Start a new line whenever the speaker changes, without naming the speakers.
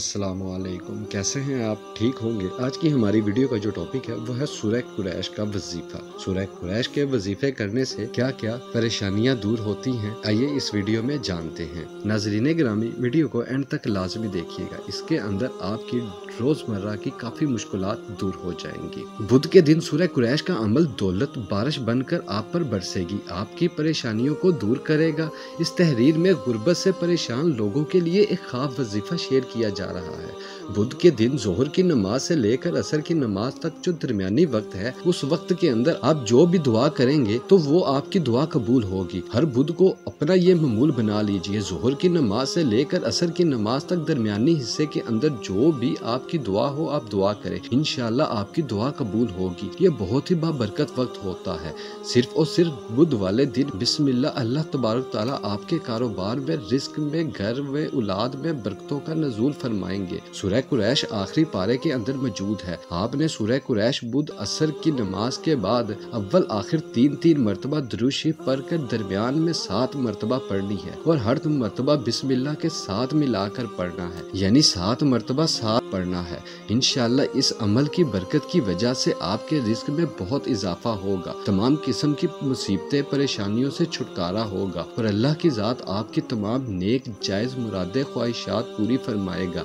السلام علیکم، کیسے ہیں آپ؟ ٹھیک ہوں گے۔ آج کی ہماری ویڈیو کا جو ٹاپک ہے وہ ہے سورہ قریش کا وظیفہ۔ سورہ قریش کے وظیفے کرنے سے کیا کیا پریشانیاں دور ہوتی ہیں، آئیے اس ویڈیو میں جانتے ہیں۔ ناظرین گرامی، ویڈیو کو اینڈ تک لازمی دیکھیے گا، اس کے اندر آپ کی روزمرہ کی کافی مشکلات دور ہو جائیں گی۔ بدھ کے دن سورہ قریش کا عمل دولت بارش بن کر آپ پر برسے گی، آپ کی پریشانیوں کو دور کرے گا۔ اس تحریر میں غربت سے پریشان لوگوں کے لیے ایک خاص وظیفہ شیئر کیا جا رہا ہے۔ بدھ کے دن ظہر کی نماز سے لے کر عصر کی نماز تک جو درمیانی وقت ہے، اس وقت کے اندر آپ جو بھی دعا کریں گے تو وہ آپ کی دعا قبول ہوگی۔ ہر بدھ کو اپنا یہ معمول بنا لیجئے، ظہر کی نماز سے لے کر عصر کی نماز تک درمیانی حصے کے اندر جو بھی آپ کی دعا ہو آپ دعا کریں، انشاءاللہ آپ کی دعا قبول ہوگی۔ یہ بہت ہی بابرکت وقت ہوتا ہے۔ صرف اور صرف بدھ والے دن بسم اللہ تبارک تعالیٰ آپ کے کاروبار میں، رزق میں، گھر میں، اولاد میں برکتوں کا نزول فرمائیں گے۔ سورہ قریش آخری پارے کے اندر موجود ہے۔ آپ نے سورہ قریش بدھ عصر کی نماز کے بعد اول آخر تین مرتبہ درود شریف پڑھ کر درمیان میں 7 مرتبہ پڑھنی ہے، اور ہر مرتبہ بسم اللہ کے ساتھ ملا کر پڑھنا ہے، یعنی 7 مرتبہ 7 پڑھنا ہے۔ انشاءاللہ اس عمل کی برکت کی وجہ سے آپ کے رزق میں بہت اضافہ ہوگا، تمام قسم کی مصیبتیں پریشانیوں سے چھٹکارا ہوگا، اور اللہ کی ذات آپ کی تمام نیک جائز مرادیں خواہشات پوری فرمائے گا۔